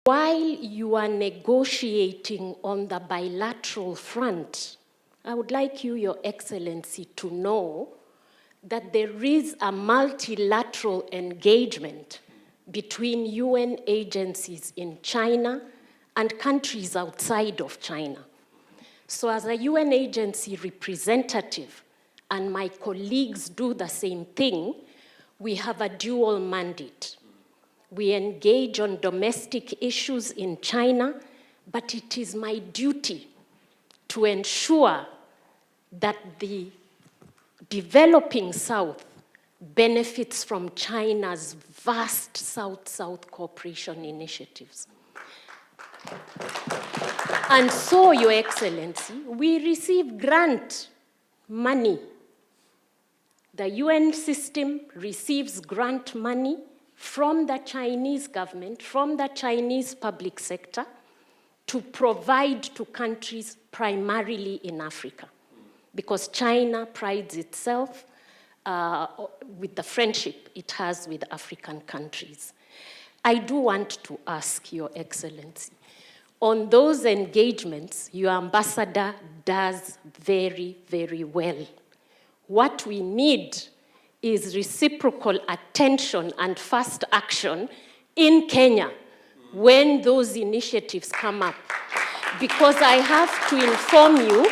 While you are negotiating on the bilateral front, I would like you, Your Excellency, to know that there is a multilateral engagement between UN agencies in China and countries outside of China. So as a UN agency representative, and my colleagues do the same thing, we have a dual mandate. We engage on domestic issues in China, but it is my duty to ensure that the developing South benefits from China's vast South-South cooperation initiatives. And so, Your Excellency, we receive grant money. The UN system receives grant money from the Chinese government, from the Chinese public sector, to provide to countries primarily in Africa, because China prides itself with the friendship it has with African countries. I do want to ask, Your Excellency, on those engagements, your ambassador does very, very well. What we need is reciprocal attention and fast action in Kenya when those initiatives come up. Because I have to inform you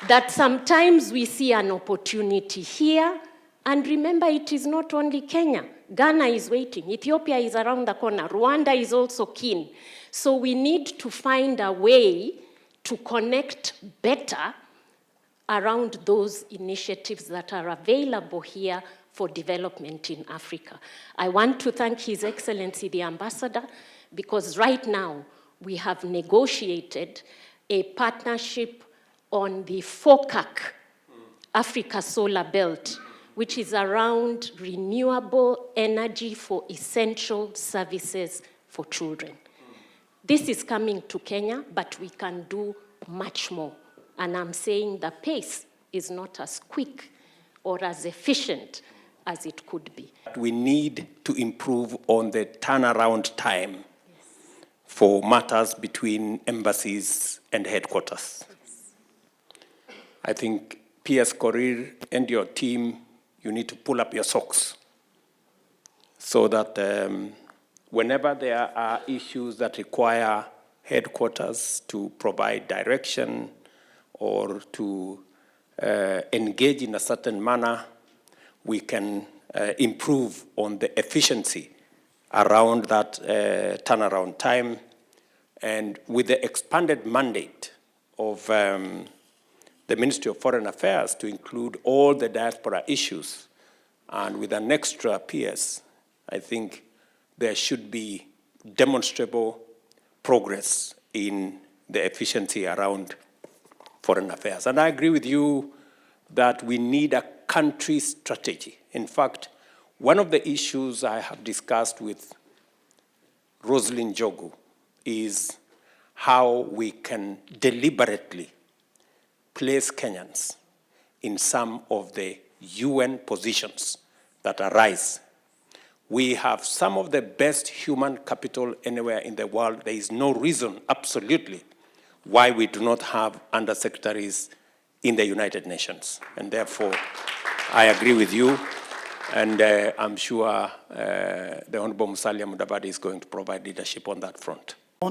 that sometimes we see an opportunity here, and remember, it is not only Kenya. Ghana is waiting. Ethiopia is around the corner. Rwanda is also keen. So we need to find a way to connect better around those initiatives that are available here for development in Africa. I want to thank His Excellency the Ambassador, because right now we have negotiated a partnership on the FOCAC, Africa Solar Belt, which is around renewable energy for essential services for children. This is coming to Kenya, but we can do much more. And I'm saying the pace is not as quick or as efficient as it could be. We need to improve on the turnaround time for matters between embassies and headquarters. I think PS Korir and your team, you need to pull up your socks so that whenever there are issues that require headquarters to provide direction or to engage in a certain manner, we can improve on the efficiency around that turnaround time. And with the expanded mandate of the Ministry of Foreign Affairs to include all the diaspora issues, and with an extra PS, I think there should be demonstrable progress in the efficiency around foreign affairs. And I agree with you that we need a country strategy. In fact, one of the issues I have discussed with Rosalind Jogu is how we can deliberately place Kenyans in some of the UN positions that arise. We have some of the best human capital anywhere in the world. There is no reason, absolutely, why we do not have undersecretaries in the United Nations. And therefore, I agree with you, and I'm sure the Honorable Musalia Mudavadi is going to provide leadership on that front. The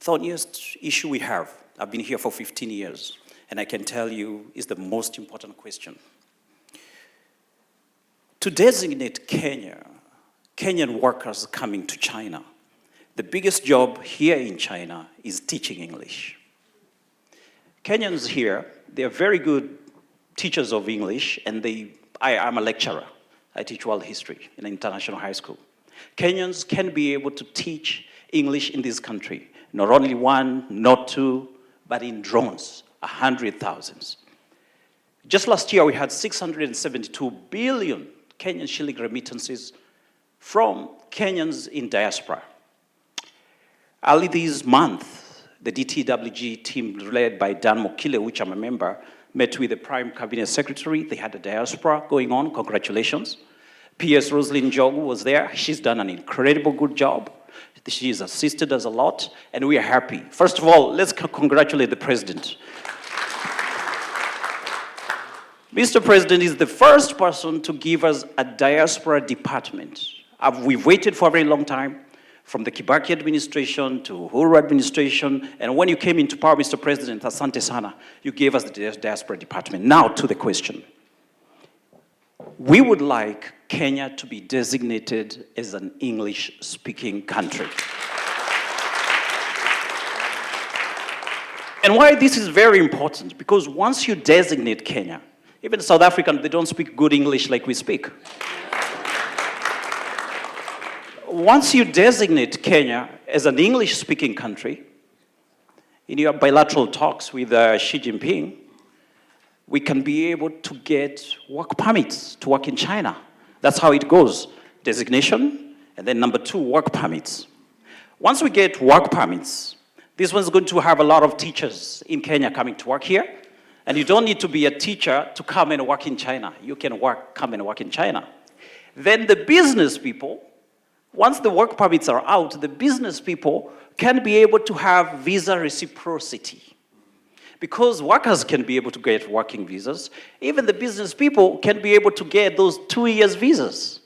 honest issue we have, I've been here for 15 years, and I can tell you is the most important question. To designate Kenyan workers coming to China, the biggest job here in China is teaching English. Kenyans here, they're very good teachers of English, and I'm a lecturer. I teach world history in an international high school. Kenyans can be able to teach English in this country, not only one, not two, but in drones, 100,000. Just last year, we had 672 billion Kenyan shilling remittances from Kenyans in diaspora. Early this month, the DTWG team led by Dan Mokile, which I'm a member, met with the Prime Cabinet Secretary. They had a diaspora going on. Congratulations. PS Rosalind Jogu was there. She's done an incredible good job. She has assisted us a lot, and we are happy. First of all, let's congratulate the president. Mr. President is the first person to give us a diaspora department. We've waited for a very long time, from the Kibaki administration to Uhuru administration, and when you came into power, Mr. President, asante sana, you gave us the diaspora department. Now to the question. We would like Kenya to be designated as an English-speaking country. And why this is very important, because once you designate Kenya, even South Africans, they don't speak good English like we speak. Once you designate Kenya as an English-speaking country, in your bilateral talks with Xi Jinping, we can be able to get work permits to work in China. That's how it goes. Designation, and then number 2, work permits. Once we get work permits, this one's going to have a lot of teachers in Kenya coming to work here, and you don't need to be a teacher to come and work in China. You can come and work in China. Then the business people, once the work permits are out, the business people can be able to have visa reciprocity. Because workers can be able to get working visas, even the business people can be able to get those 2 years visas.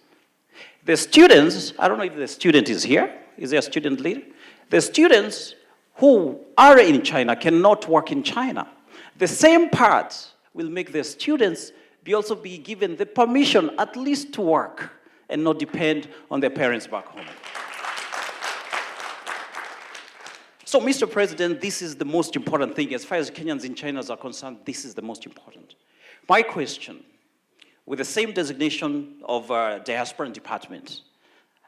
The students, I don't know if the student is here. Is there a student leader? The students who are in China cannot work in China. The same part will make the students also be given the permission at least to work and not depend on their parents back home. So, Mr. President, this is the most important thing. As far as Kenyans in China are concerned, this is the most important. My question, with the same designation of diaspora department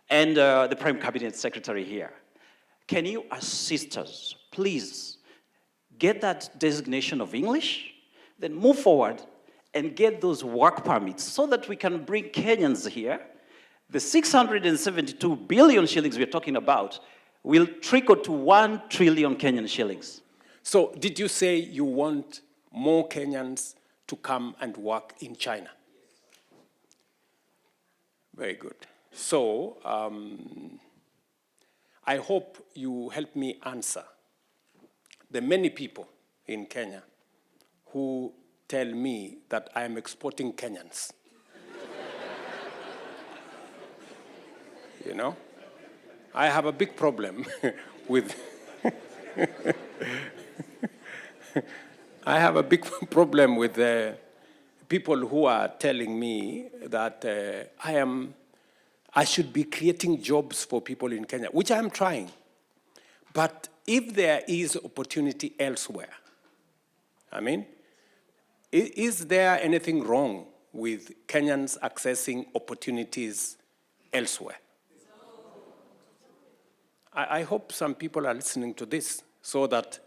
and the Prime Cabinet Secretary here, can you assist us, please, get that designation of English, then move forward and get those work permits so that we can bring Kenyans here. The 672 billion shillings we're talking about will trickle to 1 trillion Kenyan shillings. So did you say you want more Kenyans to come and work in China? Very good. So I hope you help me answer the many people in Kenya who tell me that I am exporting Kenyans. You know? I have a big problem with I have a big problem with people who are telling me that I should be creating jobs for people in Kenya, which I am trying. But if there is opportunity elsewhere, I mean, is there anything wrong with Kenyans accessing opportunities elsewhere? I hope some people are listening to this so that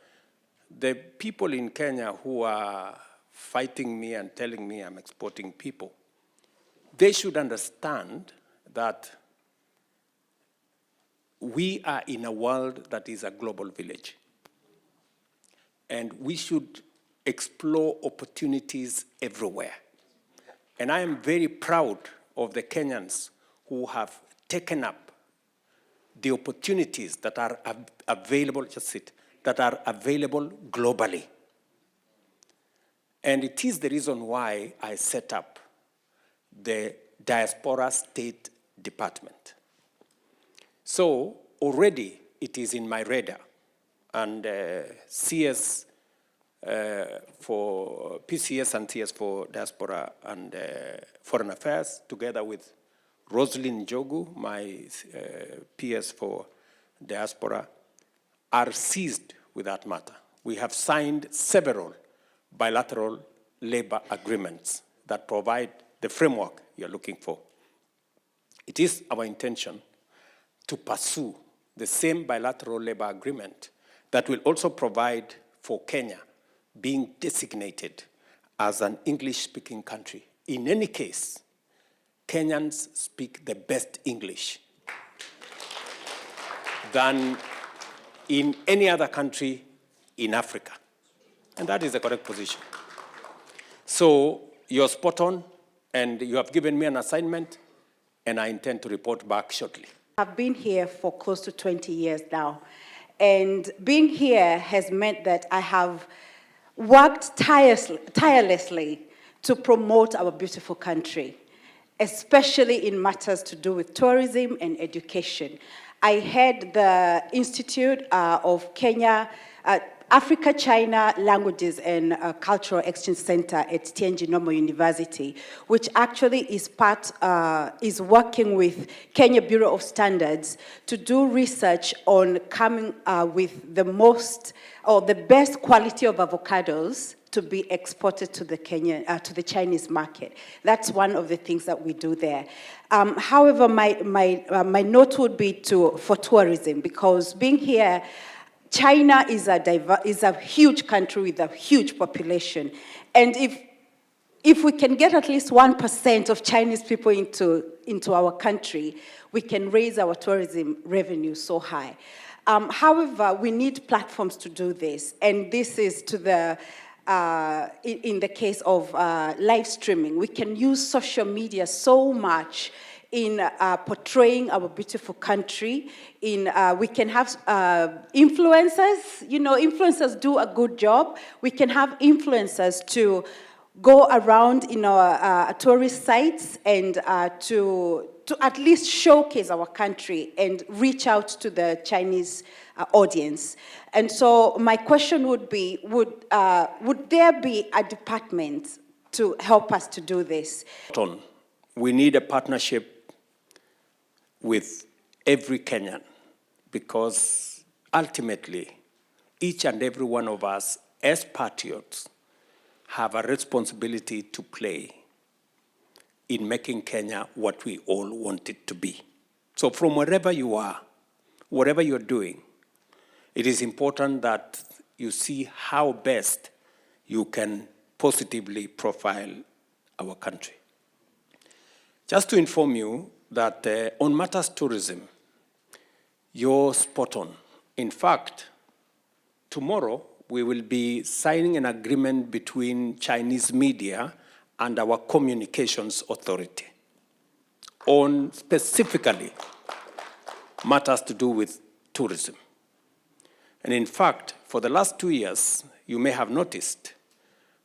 the people in Kenya who are fighting me and telling me I'm exporting people, they should understand that we are in a world that is a global village. And we should explore opportunities everywhere. And I am very proud of the Kenyans who have taken up the opportunities that are available, that are available globally. And it is the reason why I set up the Diaspora State Department. So already it is in my radar. And CS for PCS and CS for Diaspora and Foreign Affairs, together with Roslyn Jogu, my PS for Diaspora, are seized with that matter. We have signed several bilateral labor agreements that provide the framework you're looking for. It is our intention to pursue the same bilateral labor agreement that will also provide for Kenya being designated as an English-speaking country. In any case, Kenyans speak the best English than in any other country in Africa. And that is the correct position. So you're spot on, and you have given me an assignment, and I intend to report back shortly. I've been here for close to 20 years now. And being here has meant that I have worked tirelessly to promote our beautiful country, especially in matters to do with tourism and education. I head the Institute of Kenya, Africa, China Languages and Cultural Exchange Center at Tianjin Normal University, which actually is working with Kenya Bureau of Standards to do research on coming with the most or the best quality of avocados to be exported to the to the Chinese market. That's one of the things that we do there. However, my note would be for tourism, because being here, China is a huge country with a huge population. And if we can get at least 1% of Chinese people into our country, we can raise our tourism revenue so high. However, we need platforms to do this. And this is in the case of live streaming. We can use social media so much in portraying our beautiful country. We can have influencers. You know, influencers do a good job. We can have influencers to go around in our tourist sites and to at least showcase our country and reach out to the Chinese audience. And so my question would be, would there be a department to help us to do this? We need a partnership with every Kenyan, because ultimately, each and every one of us as patriots have a responsibility to play in making Kenya what we all want it to be. So from wherever you are, whatever you're doing, it is important that you see how best you can positively profile our country. Just to inform you that on matters tourism, you're spot on. In fact, tomorrow we will be signing an agreement between Chinese media and our communications authority on specifically matters to do with tourism. And in fact, for the last 2 years, you may have noticed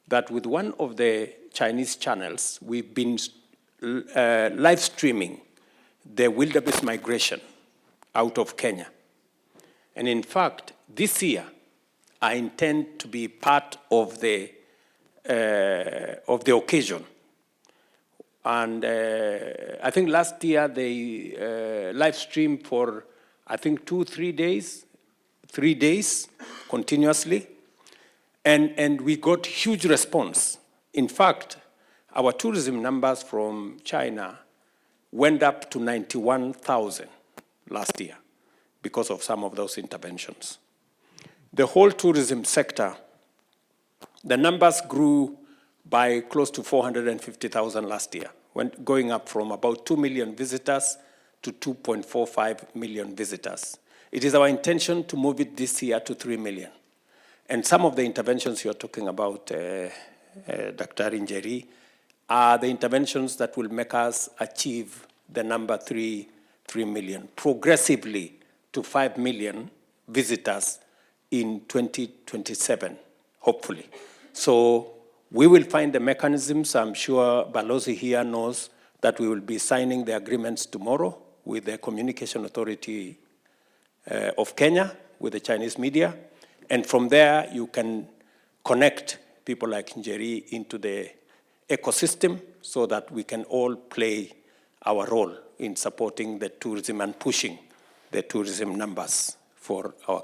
that with one of the Chinese channels, we've been live streaming the wildebeest migration out of Kenya. And in fact, this year, I intend to be part of the occasion. And I think last year they live streamed for, I think, 3 days continuously. And we got huge response. In fact, our tourism numbers from China went up to 91,000 last year because of some of those interventions. The whole tourism sector, the numbers grew by close to 450,000 last year, going up from about 2 million visitors to 2.45 million visitors. It is our intention to move it this year to 3 million. And some of the interventions you're talking about, Dr. Njeri, are the interventions that will make us achieve the number 3 million, progressively to 5 million visitors in 2027, hopefully. So we will find the mechanisms. I'm sure Balozi here knows that we will be signing the agreements tomorrow with the Communication Authority of Kenya, with the Chinese media. And from there, you can connect people like Njeri into the ecosystem so that we can all play our role in supporting the tourism and pushing the tourism numbers for our